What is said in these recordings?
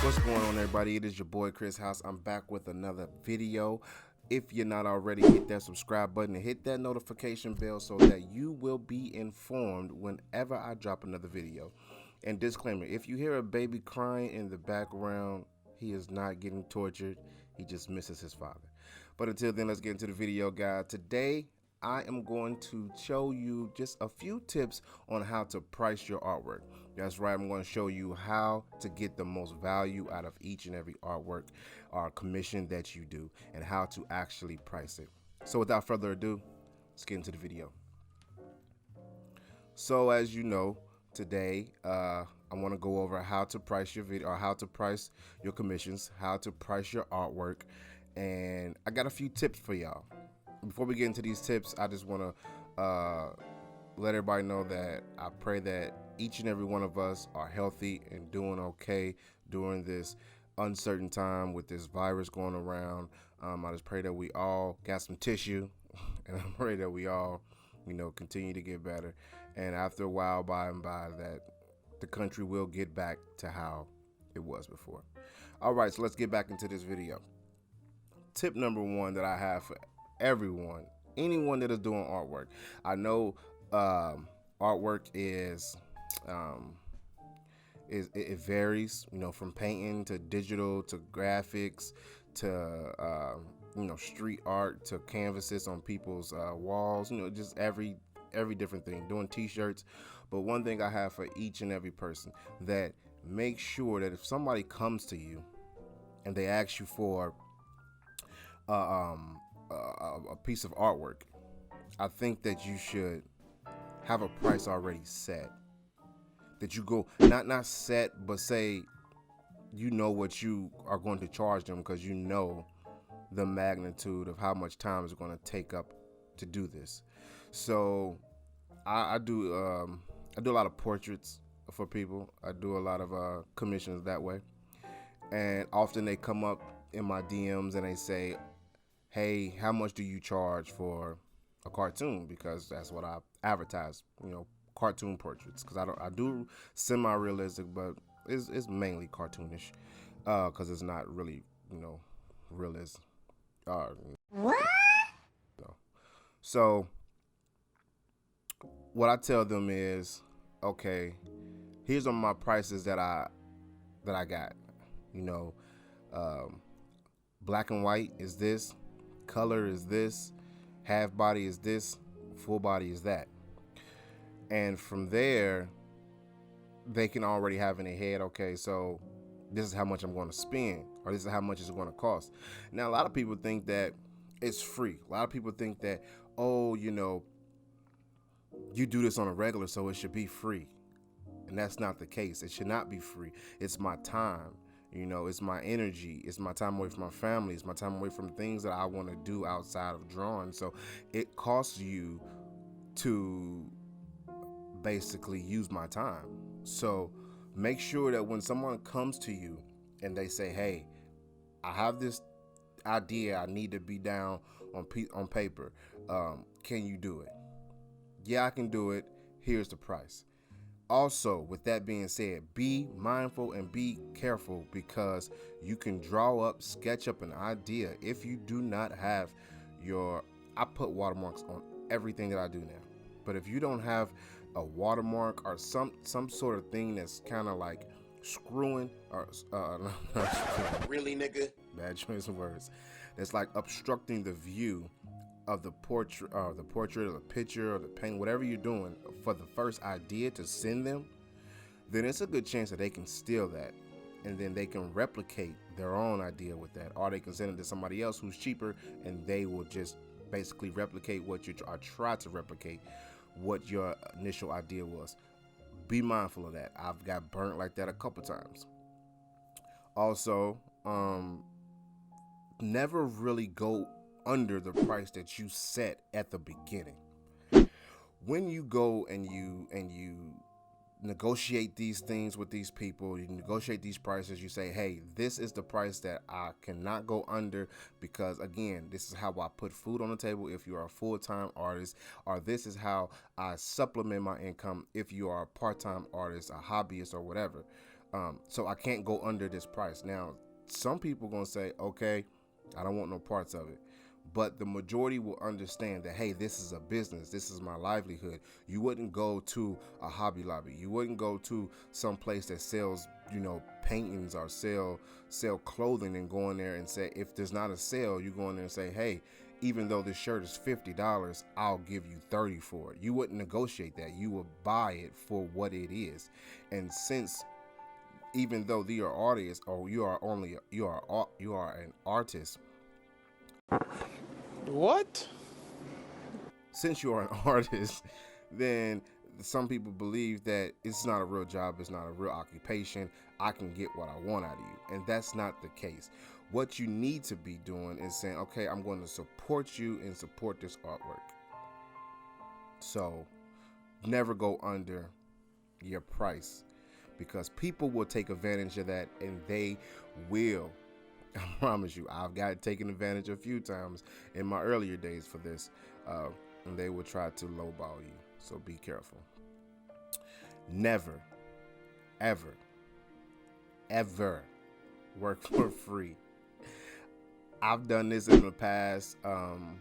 What's going on, everybody? It is your boy Chris House. I'm back with another video. If you're not already, hit that subscribe button and hit that notification bell so that you will be informed whenever I drop another video. And disclaimer, if you hear a baby crying in the background, he is not getting tortured. He just misses his father. But until then, let's get into the video, guys. Today, I am going to show you just a few tips on how to price your artwork. That's right, I'm going to show you how to get the most value out of each and every artwork or commission that you do and how to actually price it. So without further ado, let's get into the video. So as you know, today I want to go over how to price your video, or how to price your commissions, how to price your artwork, and I got a few tips for y'all. Before we get into these tips, I just want to let everybody know that I pray that each and every one of us are healthy and doing okay during this uncertain time with this virus going around. I just pray that we all got some tissue, and I pray that we all, continue to get better. And after a while, by and by, that the country will get back to how it was before. All right, so let's get back into this video. Tip number one that I have for everyone, anyone that is doing artwork. I know artwork is it varies, from painting to digital to graphics to street art to canvases on people's walls, just every different thing, doing t-shirts. But one thing I have for each and every person, that make sure that if somebody comes to you and they ask you for a piece of artwork, I think that you should have a price already set. That you go, not set, but say what you are going to charge them, because you know the magnitude of how much time it's going to take up to do this. So I do a lot of portraits for people. I do a lot of commissions that way, and often they come up in my DMs and they say, hey, how much do you charge for a cartoon? Because that's what I advertise, cartoon portraits. Because I do semi-realistic, but it's mainly cartoonish, because it's not really, realism. What? So what I tell them is, okay, here's on my prices that I got. Black and white is this, color is this, half body is this, full body is that. And from there, they can already have in their head, okay, so this is how much I'm going to spend, or this is how much it's going to cost. Now, a lot of people think that it's free. A lot of people think that, oh, you do this on a regular, so it should be free. And that's not the case. It should not be free. It's my time. It's my energy. It's my time away from my family. It's my time away from things that I want to do outside of drawing. So it costs you to basically use my time. So make sure that when someone comes to you and they say, hey, I have this idea I need to be down on paper. Can you do it? Yeah, I can do it. Here's the price. Also, with that being said, be mindful and be careful, because you can sketch up an idea. If you do not have I put watermarks on everything that I do now. But if you don't have a watermark or some sort of thing that's kind of like screwing, or really, nigga, bad choice of words, that's like obstructing the view of the portrait or the picture or the paint, whatever you're doing for the first idea to send them, then it's a good chance that they can steal that, and then they can replicate their own idea with that, or they can send it to somebody else who's cheaper, and they will just basically replicate what you try to replicate what your initial idea was. Be mindful of that. I've got burnt like that a couple times. Also, never really go under the price that you set at the beginning. When you go and you negotiate these things with these people. You negotiate these prices. You say, hey, this is the price that I cannot go under, because again, this is how I put food on the table if you are a full-time artist, or this is how I supplement my income if you are a part-time artist, a hobbyist, or whatever. So I can't go under this price. Now, some people are going to say, okay, I don't want no parts of it. But the majority will understand that, hey, this is a business. This is my livelihood. You wouldn't go to a Hobby Lobby. You wouldn't go to some place that sells, paintings or sell clothing and go in there and say, if there's not a sale, you go in there and say, hey, even though this shirt is $50, I'll give you $30 for it. You wouldn't negotiate that. You would buy it for what it is. And since even though you are artists, or you are an artist. What? Since you are an artist, then some people believe that it's not a real job, it's not a real occupation. I can get what I want out of you. And that's not the case. What you need to be doing is saying, okay, I'm going to support you and support this artwork. So never go under your price, because people will take advantage of that, and they will. I promise you, I've got taken advantage a few times in my earlier days for this, and they will try to lowball you. So be careful. Never, ever, ever work for free. I've done this in the past, and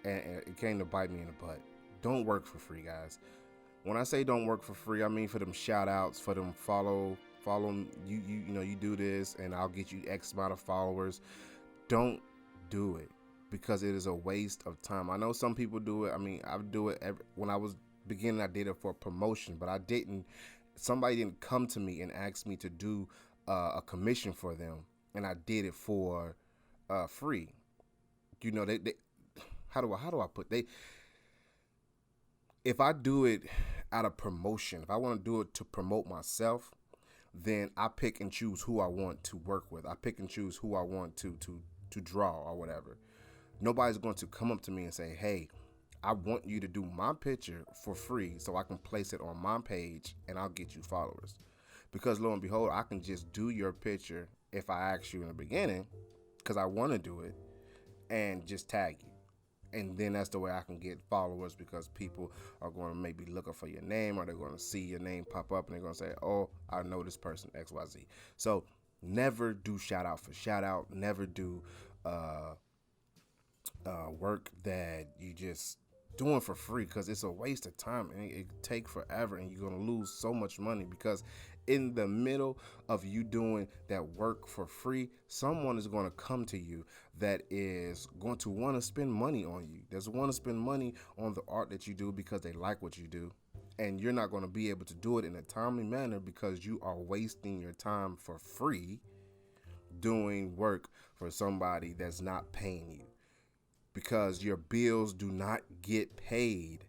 it came to bite me in the butt. Don't work for free, guys. When I say don't work for free, I mean for them shout outs, for them follow you do this and I'll get you X amount of followers. Don't do it, because it is a waste of time. I know some people do it. I mean, I would do it when I was beginning. I did it for promotion, but somebody didn't come to me and ask me to do a commission for them, and I did it for free. They how do I put if I do it out of promotion, if I want to do it to promote myself, then I pick and choose who I want to work with. I pick and choose who I want to draw or whatever. Nobody's going to come up to me and say, hey, I want you to do my picture for free so I can place it on my page and I'll get you followers. Because lo and behold, I can just do your picture if I ask you in the beginning, because I want to do it, and just tag you. And then that's the way I can get followers, because people are going to maybe looking for your name, or they're going to see your name pop up and they're going to say, oh, I know this person, XYZ. So never do shout out for shout out. Never do work that you just doing for free, because it's a waste of time and it take forever, and you're going to lose so much money, because in the middle of you doing that work for free, someone is going to come to you that is going to want to spend money on you. There's want to spend money on the art that you do because they like what you do, and you're not going to be able to do it in a timely manner because you are wasting your time for free doing work for somebody that's not paying you, because your bills do not get paid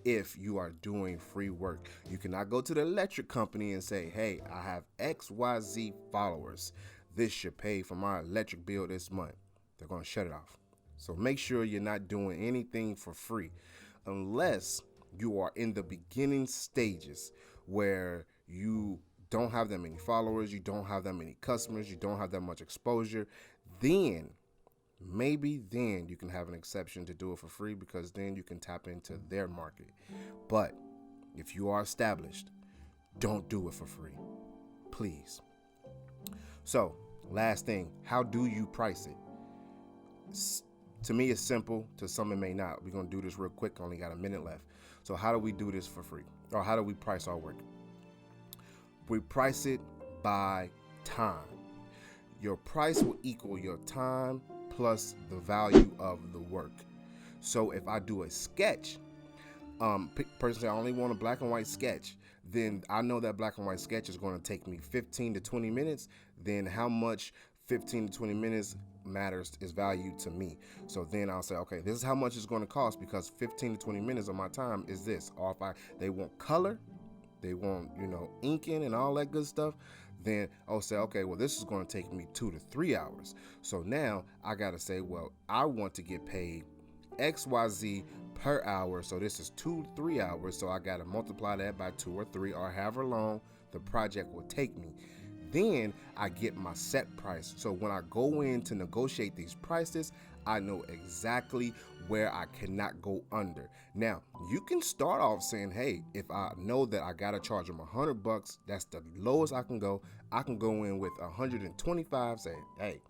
if you are doing free work. You cannot go to the electric company and say, hey, I have XYZ followers. This should pay for my electric bill this month. They're going to shut it off. So make sure you're not doing anything for free, unless you are in the beginning stages where you don't have that many followers, you don't have that many customers, you don't have that much exposure. Then maybe then you can have an exception to do it for free, because then you can tap into their market. But if you are established, don't do it for free, please. So last thing, how do you price it? To me, it's simple. To some, it may not. We're going to do this real quick. Only got a minute left. So how do we do this for free? Or how do we price our work? We price it by time. Your price will equal your time plus the value of the work. So if I do a sketch, personally, I only want a black and white sketch, then I know that black and white sketch is going to take me 15 to 20 minutes. Then how much 15 to 20 minutes matters is value to me. So then I'll say, okay, this is how much it's going to cost, because 15 to 20 minutes of my time is this. Or if they want color, they want, inking and all that good stuff, then I'll say, okay, well, this is going to take me 2 to 3 hours. So now I got to say, well, I want to get paid XYZ per hour. So this is 2-3 hours. So I got to multiply that by 2 or 3 or however long the project will take me. Then I get my set price. So when I go in to negotiate these prices, I know exactly where I cannot go under. Now, you can start off saying, hey, if I know that I gotta charge them $100, that's the lowest I can go. I can go in with 125, say, hey,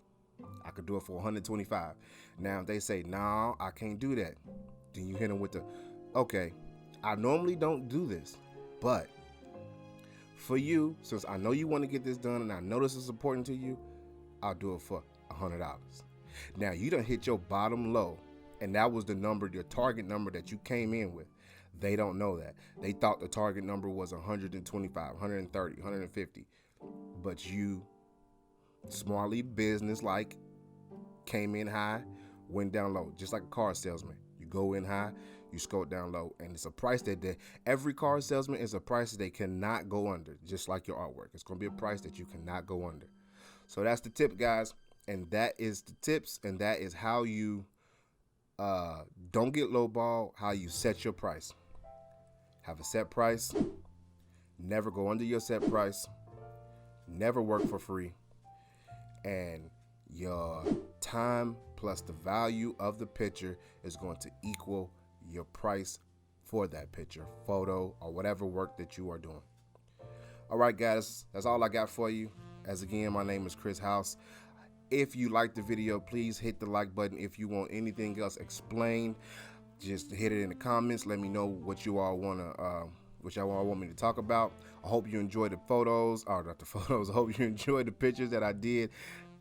I could do it for 125. Now, if they say, no, I can't do that, then you hit them with the, okay, I normally don't do this, but for you, since I know you want to get this done and I know this is important to you, I'll do it for $100. Now, you done hit your bottom low, and that was the number, your target number that you came in with. They don't know that. They thought the target number was 125, 130, 150, but you smartly business-like came in high, went down low, just like a car salesman. You go in high, you scope down low, and it's a price that every car salesman is a price that they cannot go under, just like your artwork. It's going to be a price that you cannot go under. So that's the tip, guys, and that is the tips, and that is how you don't get lowball, how you set your price. Have a set price, never go under your set price, never work for free, and your time plus the value of the picture is going to equal your price for that picture, photo, or whatever work that you are doing. All right, guys, that's all I got for you. As again, my name is Chris House. If you like the video, please hit the like button. If you want anything else explained, just hit it in the comments. Let me know what you all want me to talk about. I hope you enjoyed the photos, or not the photos. I hope you enjoyed the pictures that I did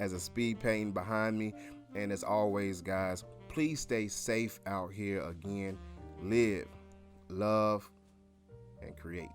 as a speed painting behind me. And as always, guys, please stay safe out here. Again, live, love, and create.